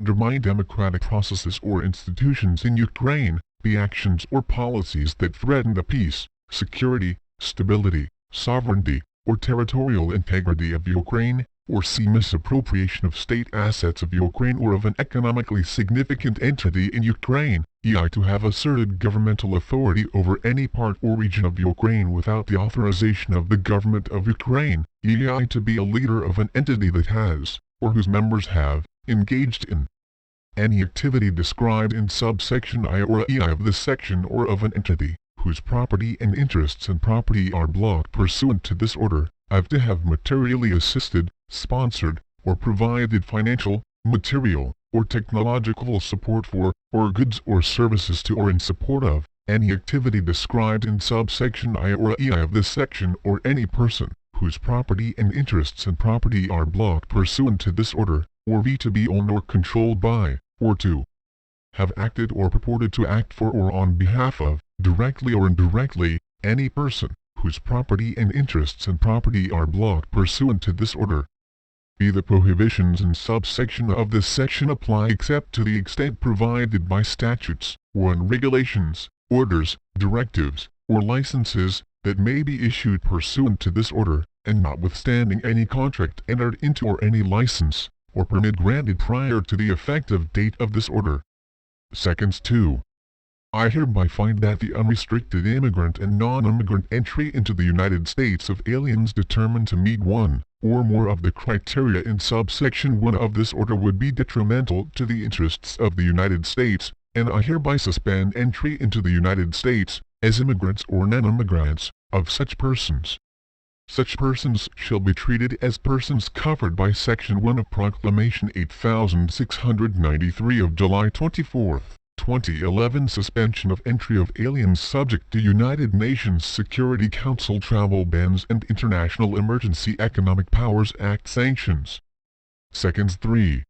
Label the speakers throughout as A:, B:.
A: undermine democratic processes or institutions in Ukraine, B. Actions or policies that threaten the peace, security, stability, sovereignty, or territorial integrity of Ukraine, or C. Misappropriation of state assets of Ukraine or of an economically significant entity in Ukraine, e.i. to have asserted governmental authority over any part or region of Ukraine without the authorization of the government of Ukraine, e.i. to be a leader of an entity that has, or whose members have, engaged in any activity described in subsection I or EI of this section or of an entity, whose property and interests and property are blocked pursuant to this order, to have materially assisted, sponsored, or provided financial, material, or technological support for, or goods or services to or in support of, any activity described in subsection I or EI of this section or any person, whose property and interests and property are blocked pursuant to this order, or V to be owned or controlled by, or to have acted or purported to act for or on behalf of, directly or indirectly, any person, whose property and interests and property are blocked pursuant to this order. B. The prohibitions in subsection of this section apply except to the extent provided by statutes, or in regulations, orders, directives, or licenses, that may be issued pursuant to this order, and notwithstanding any contract entered into or any license, or permit granted prior to the effective date of this order. Seconds 2. I hereby find that the unrestricted immigrant and non-immigrant entry into the United States of aliens determined to meet one or more of the criteria in subsection 1 of this order would be detrimental to the interests of the United States, and I hereby suspend entry into the United States, as immigrants or non-immigrants, of such persons. Such persons shall be treated as persons covered by Section 1 of Proclamation 8693 of July 24, 2011 suspension of entry of aliens subject to United Nations Security Council travel bans and International Emergency Economic Powers Act sanctions. Seconds 3.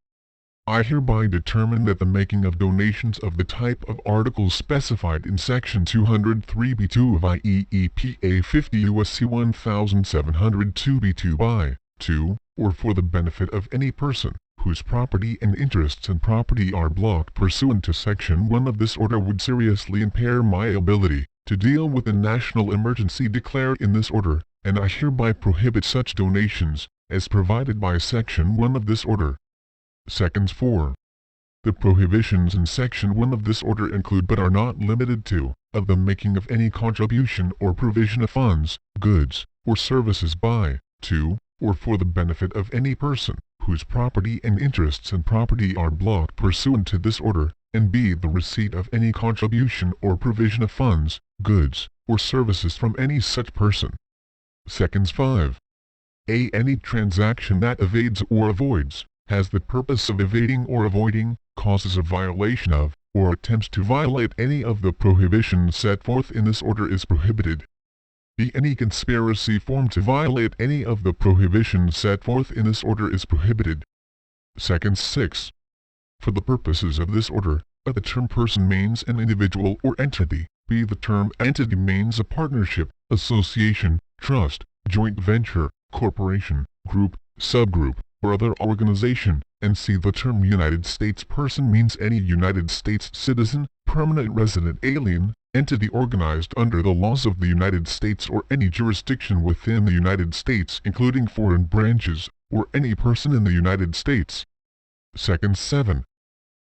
A: I hereby determine that the making of donations of the type of articles specified in Section 203b2 of IEEPA 50 U.S.C. 1702b2 by, to, or for the benefit of any person, whose property and interests and property are blocked pursuant to Section 1 of this order would seriously impair my ability to deal with the national emergency declared in this order, and I hereby prohibit such donations, as provided by Section 1 of this order. Seconds 4. The prohibitions in Section 1 of this order include but are not limited to, of the making of any contribution or provision of funds, goods, or services by, to, or for the benefit of any person, whose property and interests and property are blocked pursuant to this order, and b. the receipt of any contribution or provision of funds, goods, or services from any such person. Seconds 5. A. Any transaction that evades or avoids, has the purpose of evading or avoiding, causes a violation of, or attempts to violate any of the prohibitions set forth in this order is prohibited. B. Any conspiracy formed to violate any of the prohibitions set forth in this order is prohibited. Seconds 6. For the purposes of this order, the term person means an individual or entity, b. the term entity means a partnership, association, trust, joint venture, corporation, group, subgroup, or other organization, and c. the term United States person means any United States citizen, permanent resident alien, entity organized under the laws of the United States or any jurisdiction within the United States including foreign branches, or any person in the United States. Seconds 7.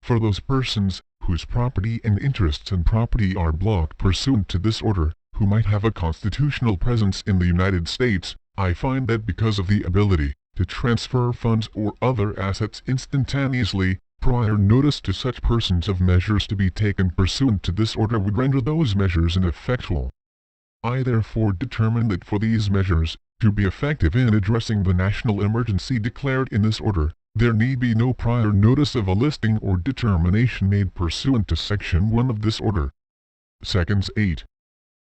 A: For those persons, whose property and interests and property are blocked pursuant to this order, who might have a constitutional presence in the United States, I find that because of the ability to transfer funds or other assets instantaneously, prior notice to such persons of measures to be taken pursuant to this order would render those measures ineffectual. I therefore determine that for these measures to be effective in addressing the national emergency declared in this order, there need be no prior notice of a listing or determination made pursuant to Section 1 of this order. Seconds 8.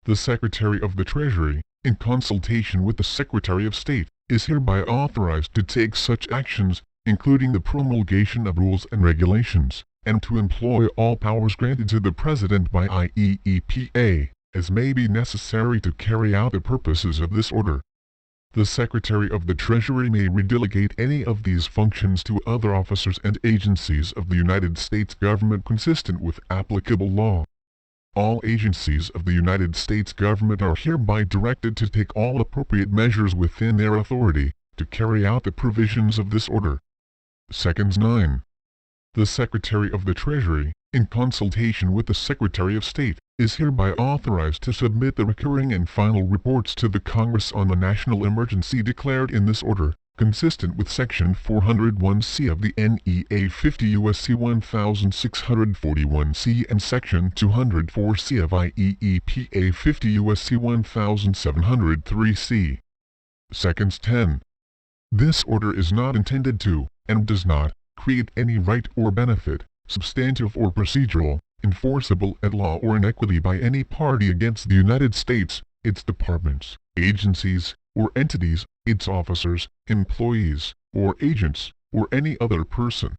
A: The Secretary of the Treasury, in consultation with the Secretary of State, is hereby authorized to take such actions, including the promulgation of rules and regulations, and to employ all powers granted to the President by IEEPA, as may be necessary to carry out the purposes of this order. The Secretary of the Treasury may redelegate any of these functions to other officers and agencies of the United States government consistent with applicable law. All agencies of the United States government are hereby directed to take all appropriate measures within their authority to carry out the provisions of this order. Sections 9. The Secretary of the Treasury, in consultation with the Secretary of State, is hereby authorized to submit the recurring and final reports to the Congress on the national emergency declared in this order, consistent with Section 401C of the NEA 50 U.S.C. 1641C and Section 204C of IEEPA 50 U.S.C. 1703C. Sections 10. This order is not intended to, and does not, create any right or benefit, substantive or procedural, enforceable at law or in equity by any party against the United States, its departments, agencies, or entities, its officers, employees, or agents, or any other person,